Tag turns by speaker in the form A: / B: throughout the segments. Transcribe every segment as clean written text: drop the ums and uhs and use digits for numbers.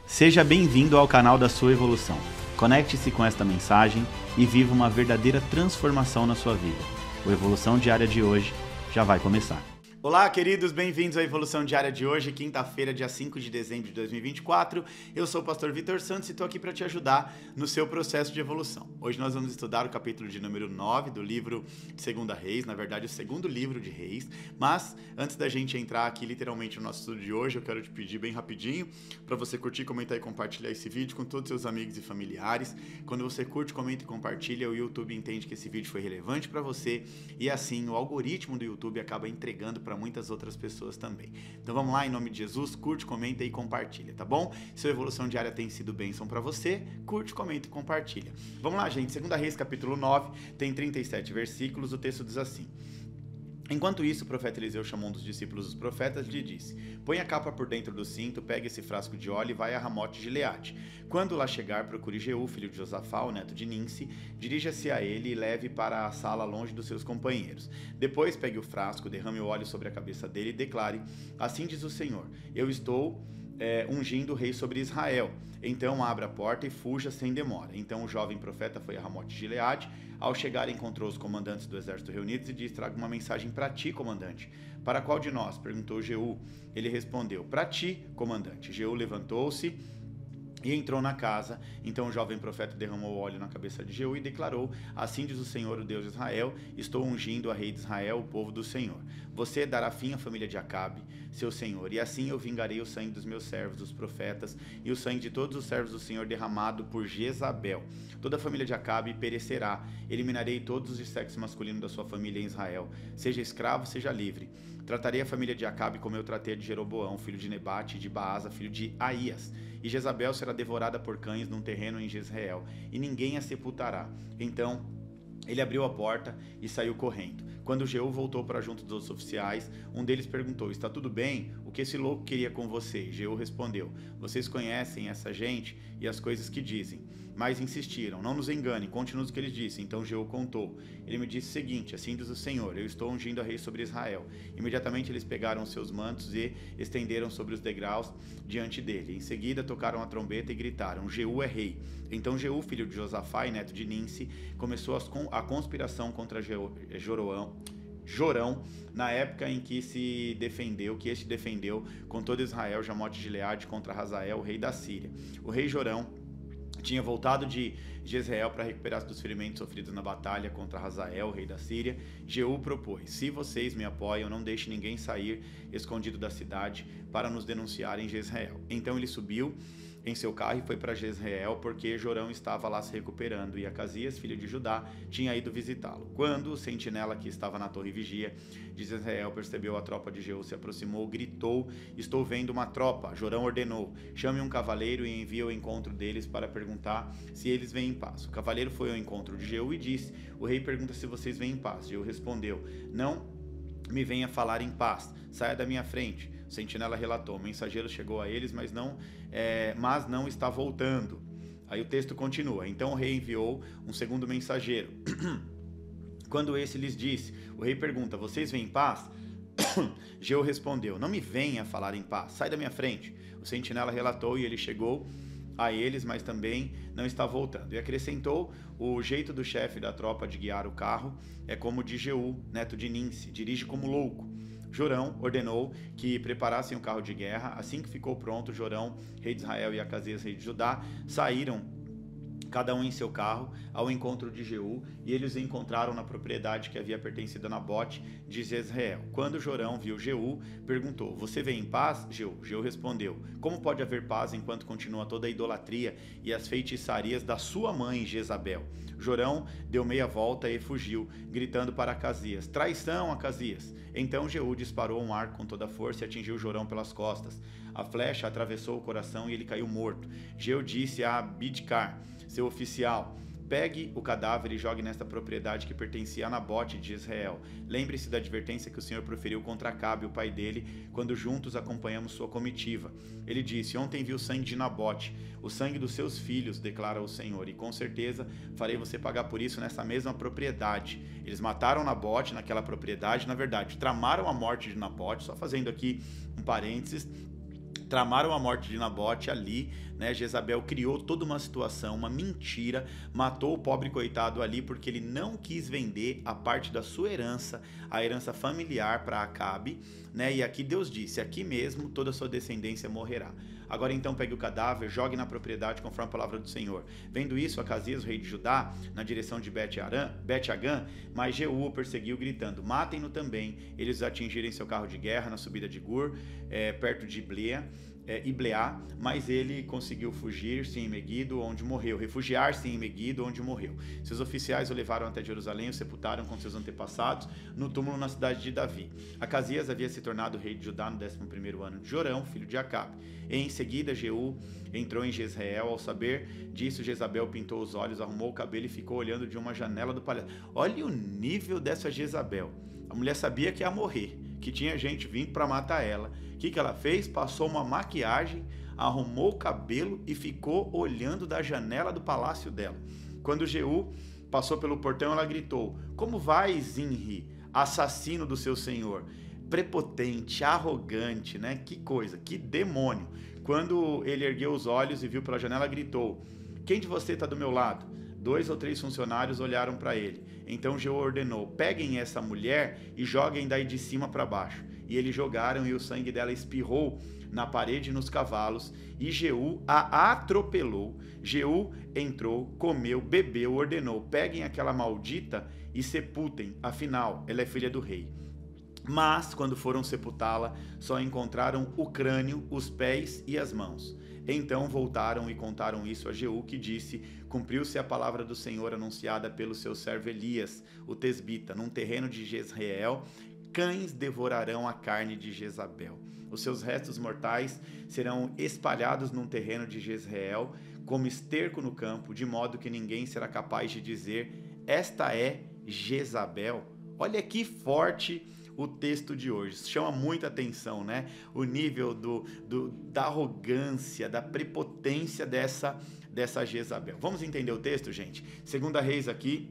A: Seja bem-vindo ao canal da sua evolução. Conecte-se com esta mensagem e viva uma verdadeira transformação na sua vida. O Evolução Diária de hoje já vai começar. Olá, queridos, bem-vindos à Evolução Diária de hoje, quinta-feira, dia 5 de dezembro de 2024. Eu sou o pastor Vitor Santos e estou aqui para te ajudar no seu processo de evolução. Hoje nós vamos estudar o capítulo de número 9 do livro de 2 Reis, na verdade o segundo livro de Reis. Mas antes da gente entrar aqui literalmente no nosso estudo de hoje, eu quero te pedir bem rapidinho para você curtir, comentar e compartilhar esse vídeo com todos os seus amigos e familiares. Quando você curte, comenta e compartilha, o YouTube entende que esse vídeo foi relevante para você e assim o algoritmo do YouTube acaba entregando para muitas outras pessoas também. Então vamos lá, em nome de Jesus, curte, comenta e compartilha, tá bom? Se a evolução diária tem sido bênção para você, curte, comenta e compartilha. Vamos lá, gente, 2 Reis capítulo 9, tem 37 versículos, o texto diz assim: Enquanto isso, o profeta Eliseu chamou um dos discípulos dos profetas e lhe disse: Põe a capa por dentro do cinto, pegue esse frasco de óleo e vai a Ramote de Gileade. Quando lá chegar, procure Jeú, filho de Josafá, o neto de Ninsi, dirija-se a ele e leve para a sala longe dos seus companheiros. Depois pegue o frasco, derrame o óleo sobre a cabeça dele e declare: Assim diz o Senhor, eu estou ungindo o rei sobre Israel. Então abra a porta e fuja sem demora. Então o jovem profeta foi a Ramote de Gileade. Ao chegar, encontrou os comandantes do exército reunidos e disse: Trago uma mensagem para ti, comandante. Para qual de nós? Perguntou Jeú. Ele respondeu: Para ti, comandante. Jeú levantou-se e entrou na casa. Então o jovem profeta derramou óleo na cabeça de Jeú e declarou: Assim diz o Senhor, o Deus de Israel, estou ungindo a rei de Israel, o povo do Senhor. Você dará fim à família de Acabe, seu senhor, e assim eu vingarei o sangue dos meus servos, dos profetas, e o sangue de todos os servos do Senhor derramado por Jezabel. Toda a família de Acabe perecerá. Eliminarei todos os de sexo masculino da sua família em Israel, seja escravo, seja livre. Tratarei a família de Acabe como eu tratei a de Jeroboão, filho de Nebate, e de Baasa, filho de Aías. E Jezabel será devorada por cães num terreno em Jezreel, e ninguém a sepultará. Então ele abriu a porta e saiu correndo. Quando Jeú voltou para junto dos outros oficiais, um deles perguntou: Está tudo bem? O que esse louco queria com você? Jeú respondeu: Vocês conhecem essa gente e as coisas que dizem. Mas insistiram: Não nos engane, conte-nos o que eles dizem. Então Jeú contou. Ele me disse o seguinte: Assim diz o Senhor, eu estou ungindo a rei sobre Israel. Imediatamente eles pegaram seus mantos e estenderam sobre os degraus diante dele. Em seguida tocaram a trombeta e gritaram: Jeú é rei. Então Jeú, filho de Josafá e neto de Ninsi, começou a conspiração contra Jorão, na época em que este defendeu com todo Israel Ramote de Gileade contra Hazael, rei da Síria. O rei Jorão tinha voltado de Jezreel para recuperar-se dos ferimentos sofridos na batalha contra Hazael, rei da Síria. Jeú propôs: Se vocês me apoiam, não deixe ninguém sair escondido da cidade para nos denunciar em Jezreel. Então ele subiu em seu carro e foi para Jezreel, porque Jorão estava lá se recuperando, e Acasias, filho de Judá, tinha ido visitá-lo. Quando o sentinela que estava na torre vigia de Jezreel percebeu a tropa de Jeú se aproximou, gritou: Estou vendo uma tropa. Jorão ordenou: Chame um cavaleiro e envie ao encontro deles para perguntar se eles vêm em paz. O cavaleiro foi ao encontro de Jeú e disse: O rei pergunta se vocês vêm em paz. Jeú respondeu: Não me venha falar em paz, saia da minha frente. O sentinela relatou: O mensageiro chegou a eles, mas não está voltando. Aí o texto continua: Então o rei enviou um segundo mensageiro. Quando esse lhes disse, o rei pergunta: Vocês vêm em paz? Jeú respondeu: Não me venha falar em paz, sai da minha frente. O sentinela relatou e ele chegou a eles, mas também não está voltando. E acrescentou: O jeito do chefe da tropa de guiar o carro é como o de Jeú, neto de Ninsi, dirige como louco. Jorão ordenou que preparassem o carro de guerra. Assim que ficou pronto, Jorão, rei de Israel, e Acasias, rei de Judá, saíram cada um em seu carro, ao encontro de Jeú, e eles o encontraram na propriedade que havia pertencido a Nabote de Jezreel. Quando Jorão viu Jeú, perguntou: Você vem em paz, Jeú? Jeú respondeu: Como pode haver paz enquanto continua toda a idolatria e as feitiçarias da sua mãe Jezabel? Jorão deu meia volta e fugiu, gritando para Acasias: Traição, Acasias! Então Jeú disparou um arco com toda a força e atingiu Jorão pelas costas. A flecha atravessou o coração e ele caiu morto. Jeú disse a Bidkar, seu oficial: Pegue o cadáver e jogue nesta propriedade que pertencia a Nabote de Israel. Lembre-se da advertência que o Senhor proferiu contra Acabe, o pai dele, quando juntos acompanhamos sua comitiva. Ele disse: Ontem vi o sangue de Nabote, o sangue dos seus filhos, declara o Senhor, e com certeza farei você pagar por isso nessa mesma propriedade. Eles mataram Nabote naquela propriedade, na verdade, tramaram a morte de Nabote, só fazendo aqui um parênteses. tramaram a morte de Nabote ali, né? Jezabel criou toda uma situação, uma mentira, matou o pobre coitado ali porque ele não quis vender a parte da sua herança, a herança familiar para Acabe, né? E aqui Deus disse, aqui mesmo toda a sua descendência morrerá. Agora então pegue o cadáver, jogue na propriedade conforme a palavra do Senhor. Vendo isso, Acasias, o rei de Judá, na direção de Bet-Agã, mas Jeú o perseguiu gritando, matem-no também. Eles atingiram seu carro de guerra na subida de Gur, perto de Ibleá, mas ele conseguiu fugir-se em Meguido, onde morreu, refugiar-se em Meguido, onde morreu. Seus oficiais o levaram até Jerusalém e o sepultaram com seus antepassados no túmulo na cidade de Davi. Acasias havia se tornado rei de Judá no 11º ano de Jorão, filho de Acabe. Em seguida, Jeú entrou em Jezreel. Ao saber disso, Jezabel pintou os olhos, arrumou o cabelo e ficou olhando de uma janela do palácio. Olha o nível dessa Jezabel. A mulher sabia que ia morrer, que tinha gente vindo para matar ela. O que ela fez? Passou uma maquiagem, arrumou o cabelo e ficou olhando da janela do palácio dela. Quando Jeú passou pelo portão, ela gritou, como vai, Zinri, assassino do seu senhor? Prepotente, arrogante, né? Que coisa, que demônio. Quando ele ergueu os olhos e viu pela janela, gritou, quem de você está do meu lado? 2 ou 3 funcionários olharam para ele. Então Jeú ordenou, peguem essa mulher e joguem daí de cima para baixo. E eles jogaram e o sangue dela espirrou na parede e nos cavalos. E Jeú a atropelou. Jeú entrou, comeu, bebeu, ordenou, peguem aquela maldita e sepultem, afinal, ela é filha do rei. Mas, quando foram sepultá-la, só encontraram o crânio, os pés e as mãos. Então voltaram e contaram isso a Jeú, que disse, cumpriu-se a palavra do Senhor anunciada pelo seu servo Elias, o tesbita, num terreno de Jezreel, cães devorarão a carne de Jezabel. Os seus restos mortais serão espalhados num terreno de Jezreel, como esterco no campo, de modo que ninguém será capaz de dizer, esta é Jezabel. Olha que forte o texto de hoje, chama muita atenção, né? O nível da arrogância, da prepotência dessa Jezabel. Vamos entender o texto, gente? 2 Reis aqui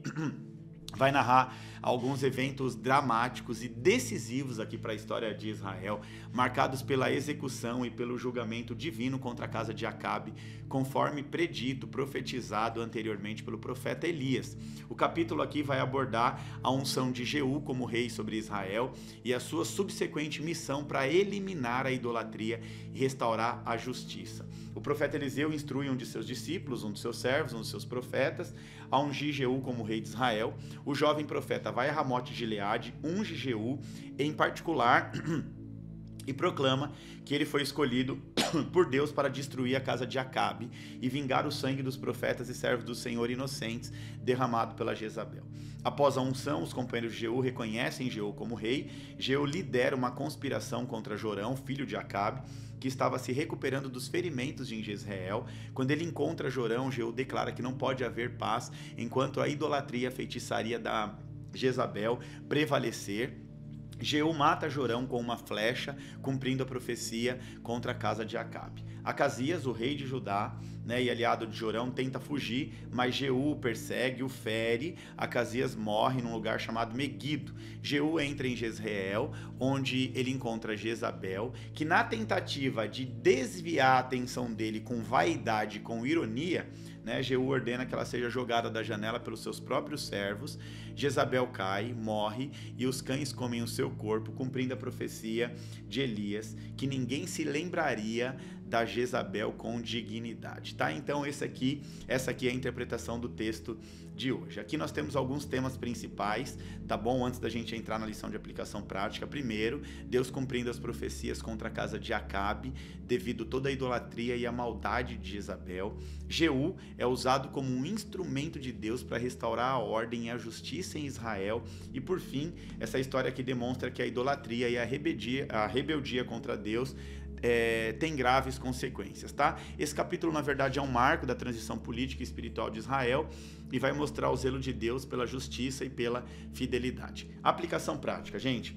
A: vai narrar alguns eventos dramáticos e decisivos aqui para a história de Israel, marcados pela execução e pelo julgamento divino contra a casa de Acabe, conforme predito, profetizado anteriormente pelo profeta Elias. O capítulo aqui vai abordar a unção de Jeú como rei sobre Israel e a sua subsequente missão para eliminar a idolatria e restaurar a justiça. O profeta Eliseu instrui um de seus discípulos, um de seus servos, um de seus profetas, a ungir Jeú como rei de Israel. O jovem profeta vai a Ramote de Gileade, unge Jeú em particular e proclama que ele foi escolhido por Deus para destruir a casa de Acabe e vingar o sangue dos profetas e servos do Senhor inocentes derramado pela Jezabel. Após a unção, os companheiros de Jeú reconhecem Jeú como rei. Jeú lidera uma conspiração contra Jorão, filho de Acabe, que estava se recuperando dos ferimentos em Jezreel. Quando ele encontra Jorão, Jeú declara que não pode haver paz enquanto a idolatria e a feitiçaria da Jezabel prevalecer. Jeú mata Jorão com uma flecha, cumprindo a profecia contra a casa de Acabe. Acasias, o rei de Judá, e aliado de Jorão, tenta fugir, mas Jeú o persegue, o fere. Acasias morre num lugar chamado Meguido. Jeú entra em Jezreel, onde ele encontra Jezabel, que na tentativa de desviar a atenção dele com vaidade, com ironia, Jeú ordena que ela seja jogada da janela pelos seus próprios servos. Jezabel cai, morre e os cães comem o seu corpo, cumprindo a profecia de Elias, que ninguém se lembraria da Jezabel com dignidade, tá? Então essa aqui é a interpretação do texto de hoje. Aqui nós temos alguns temas principais, tá bom? Antes da gente entrar na lição de aplicação prática. Primeiro, Deus cumprindo as profecias contra a casa de Acabe, devido toda a idolatria e a maldade de Jezabel. Jeú é usado como um instrumento de Deus para restaurar a ordem e a justiça em Israel. E por fim, essa história aqui demonstra que a idolatria e a rebeldia contra Deus tem graves consequências, tá? Esse capítulo, na verdade, é um marco da transição política e espiritual de Israel e vai mostrar o zelo de Deus pela justiça e pela fidelidade. Aplicação prática, gente.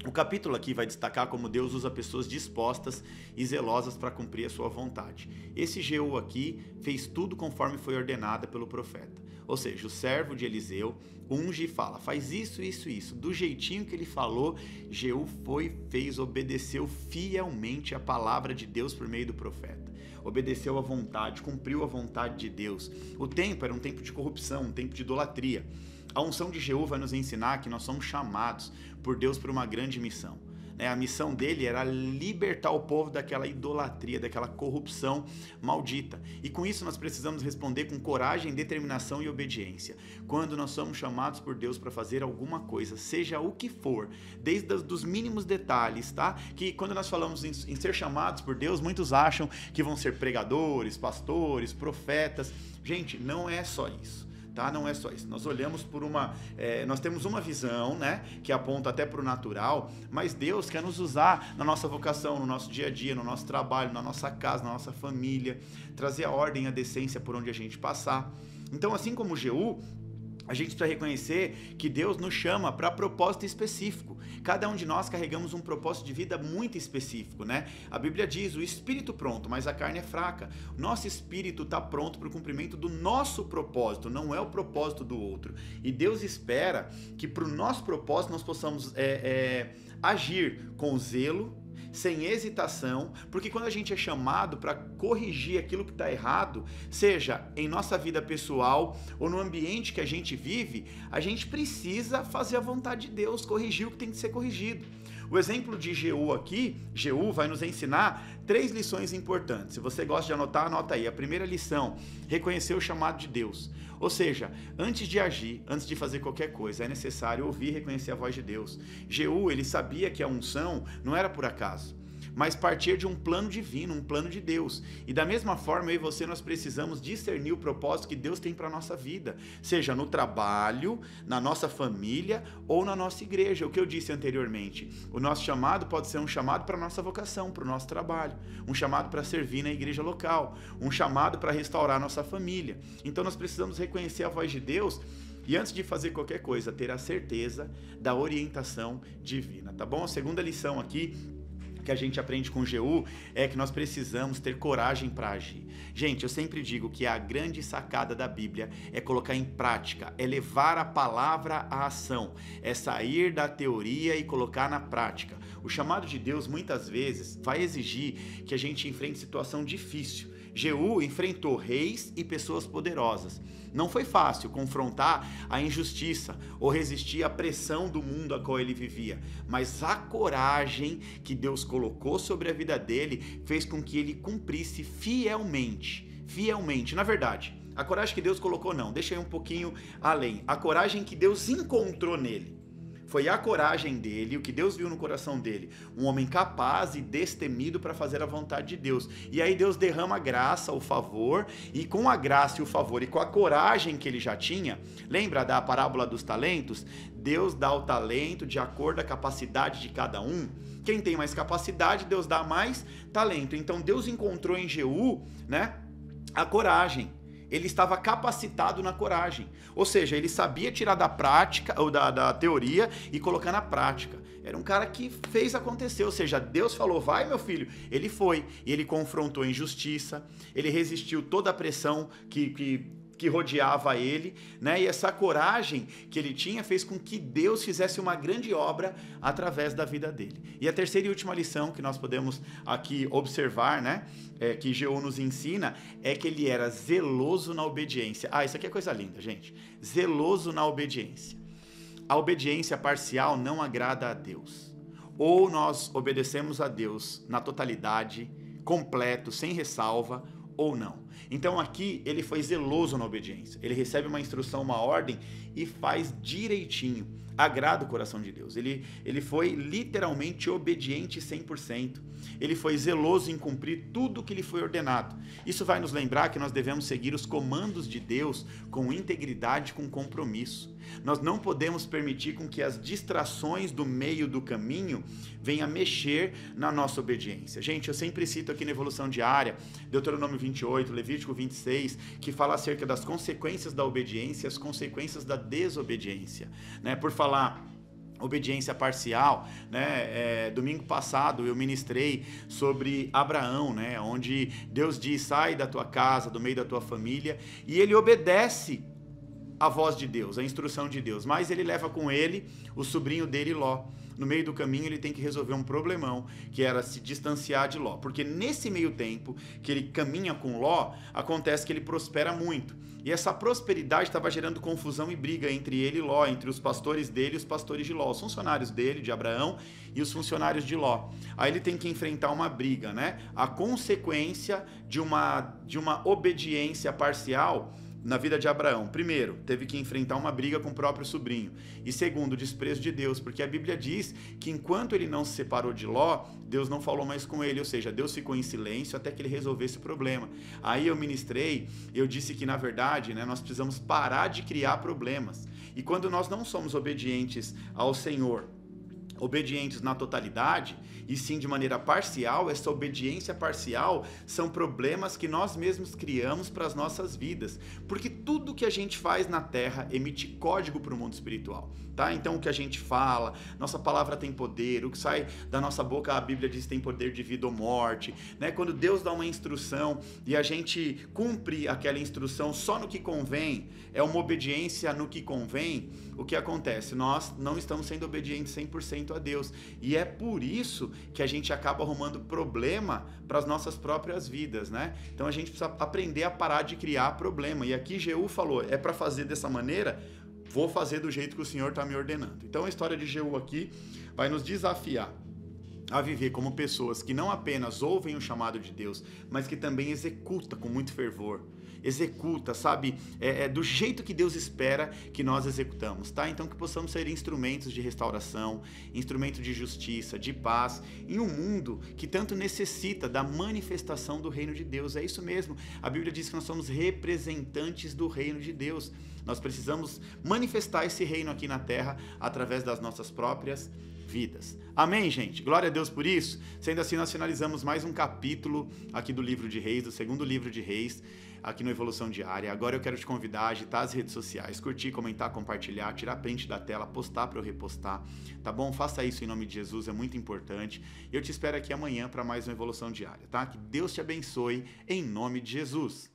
A: O capítulo aqui vai destacar como Deus usa pessoas dispostas e zelosas para cumprir a sua vontade. Esse Jeú aqui fez tudo conforme foi ordenado pelo profeta. Ou seja, o servo de Eliseu unge e fala, faz isso, isso, isso. Do jeitinho que ele falou, Jeú obedeceu fielmente a palavra de Deus por meio do profeta. Obedeceu à vontade, cumpriu a vontade de Deus. O tempo era um tempo de corrupção, um tempo de idolatria. A unção de Jeú vai nos ensinar que nós somos chamados por Deus para uma grande missão. A missão dele era libertar o povo daquela idolatria, daquela corrupção maldita. E com isso nós precisamos responder com coragem, determinação e obediência. Quando nós somos chamados por Deus para fazer alguma coisa, seja o que for, desde os mínimos detalhes, tá? Que quando nós falamos em ser chamados por Deus, muitos acham que vão ser pregadores, pastores, profetas. Gente, não é só isso. Tá? Não é só isso. Nós olhamos por nós temos uma visão, né, que aponta até para o natural, mas Deus quer nos usar na nossa vocação, no nosso dia a dia, no nosso trabalho, na nossa casa, na nossa família, trazer a ordem e a decência por onde a gente passar. Então, assim como Jeú, a gente precisa reconhecer que Deus nos chama para propósito específico. Cada um de nós carregamos um propósito de vida muito específico, né? A Bíblia diz, o espírito pronto, mas a carne é fraca. Nosso espírito está pronto para o cumprimento do nosso propósito, não é o propósito do outro. E Deus espera que para o nosso propósito nós possamos agir com zelo, sem hesitação, porque quando a gente é chamado para corrigir aquilo que está errado, seja em nossa vida pessoal ou no ambiente que a gente vive, a gente precisa fazer a vontade de Deus, corrigir o que tem que ser corrigido. O exemplo de Jeú aqui, Jeú vai nos ensinar 3 lições importantes. Se você gosta de anotar, anota aí. A primeira lição, reconhecer o chamado de Deus. Ou seja, antes de agir, antes de fazer qualquer coisa, é necessário ouvir e reconhecer a voz de Deus. Jeú, ele sabia que a unção não era por acaso, mas partir de um plano divino, um plano de Deus. E da mesma forma, eu e você, nós precisamos discernir o propósito que Deus tem para a nossa vida, seja no trabalho, na nossa família ou na nossa igreja. O que eu disse anteriormente, o nosso chamado pode ser um chamado para a nossa vocação, para o nosso trabalho, um chamado para servir na igreja local, um chamado para restaurar a nossa família. Então nós precisamos reconhecer a voz de Deus e antes de fazer qualquer coisa, ter a certeza da orientação divina, tá bom? A segunda lição aqui que a gente aprende com Jeú é que nós precisamos ter coragem para agir. Gente, eu sempre digo que a grande sacada da Bíblia é colocar em prática, é levar a palavra à ação, é sair da teoria e colocar na prática. O chamado de Deus muitas vezes vai exigir que a gente enfrente situação difícil. Jeú enfrentou reis e pessoas poderosas. Não foi fácil confrontar a injustiça ou resistir à pressão do mundo a qual ele vivia, mas a coragem que Deus colocou sobre a vida dele fez com que ele cumprisse fielmente. Na verdade, a coragem que Deus colocou não, deixa eu ir um pouquinho além. A coragem que Deus encontrou nele. Foi a coragem dele, o que Deus viu no coração dele, um homem capaz e destemido para fazer a vontade de Deus. E aí Deus derrama a graça, o favor, e com a graça e o favor e com a coragem que ele já tinha, lembra da parábola dos talentos? Deus dá o talento de acordo com a capacidade de cada um. Quem tem mais capacidade, Deus dá mais talento. Então Deus encontrou em Jeú, né, a coragem. Ele estava capacitado na coragem, ou seja, ele sabia tirar da prática ou da teoria e colocar na prática. Era um cara que fez acontecer, ou seja, Deus falou, vai meu filho, ele foi, e ele confrontou a injustiça, ele resistiu toda a pressão que rodeava ele, né? E essa coragem que ele tinha fez com que Deus fizesse uma grande obra através da vida dele. E a terceira e última lição que nós podemos aqui observar, né? Que Jeú nos ensina, é que ele era zeloso na obediência. Ah, isso aqui é coisa linda, gente. Zeloso na obediência. A obediência parcial não agrada a Deus. Ou nós obedecemos a Deus na totalidade, completo, sem ressalva, ou não. Então aqui ele foi zeloso na obediência. Ele recebe uma instrução, uma ordem e faz direitinho. Agrada o coração de Deus. Ele foi literalmente obediente 100%. Ele foi zeloso em cumprir tudo o que lhe foi ordenado. Isso vai nos lembrar que nós devemos seguir os comandos de Deus com integridade, com compromisso. Nós não podemos permitir com que as distrações do meio do caminho venham mexer na nossa obediência. Gente, eu sempre cito aqui na Evolução Diária, Deuteronômio 28, Levítico 26, que fala acerca das consequências da obediência e as consequências da desobediência, né? Por falar obediência parcial, né? Domingo passado eu ministrei sobre Abraão, né? Onde Deus diz: sai da tua casa, do meio da tua família, e ele obedece a voz de Deus, a instrução de Deus, mas ele leva com ele o sobrinho dele, Ló. No meio do caminho ele tem que resolver um problemão, que era se distanciar de Ló, porque nesse meio tempo que ele caminha com Ló, acontece que ele prospera muito, e essa prosperidade estava gerando confusão e briga entre ele e Ló, entre os pastores dele e os pastores de Ló, os funcionários dele, de Abraão, e os funcionários de Ló. Aí ele tem que enfrentar uma briga, né? A consequência de uma obediência parcial na vida de Abraão. Primeiro, teve que enfrentar uma briga com o próprio sobrinho. E segundo, o desprezo de Deus, porque a Bíblia diz que enquanto ele não se separou de Ló, Deus não falou mais com ele, ou seja, Deus ficou em silêncio até que ele resolvesse o problema. Aí eu ministrei, eu disse que na verdade, né, nós precisamos parar de criar problemas. E quando nós não somos obedientes ao Senhor, obedientes na totalidade, e sim de maneira parcial, essa obediência parcial são problemas que nós mesmos criamos para as nossas vidas, porque tudo que a gente faz na terra emite código para o mundo espiritual, tá? Então o que a gente fala, nossa palavra tem poder, o que sai da nossa boca, a Bíblia diz que tem poder de vida ou morte, né? Quando Deus dá uma instrução e a gente cumpre aquela instrução só no que convém, é uma obediência no que convém, o que acontece? Nós não estamos sendo obedientes 100% a Deus, e é por isso que a gente acaba arrumando problema para as nossas próprias vidas, né? Então a gente precisa aprender a parar de criar problema, e aqui Jeú falou, é para fazer dessa maneira, vou fazer do jeito que o Senhor está me ordenando. Então a história de Jeú aqui vai nos desafiar a viver como pessoas que não apenas ouvem o chamado de Deus, mas que também executam com muito fervor. Executa, sabe? Do jeito que Deus espera que nós executamos, tá? Então que possamos ser instrumentos de restauração, instrumentos de justiça, de paz, em um mundo que tanto necessita da manifestação do reino de Deus. É isso mesmo. A Bíblia diz que nós somos representantes do reino de Deus. Nós precisamos manifestar esse reino aqui na terra através das nossas próprias vidas. Amém, gente? Glória a Deus por isso. Sendo assim, nós finalizamos mais um capítulo aqui do livro de Reis, do segundo livro de Reis, aqui no Evolução Diária. Agora eu quero te convidar a agitar as redes sociais, curtir, comentar, compartilhar, tirar print da tela, postar para eu repostar, tá bom? Faça isso em nome de Jesus, é muito importante. Eu te espero aqui amanhã para mais uma Evolução Diária, tá? Que Deus te abençoe em nome de Jesus.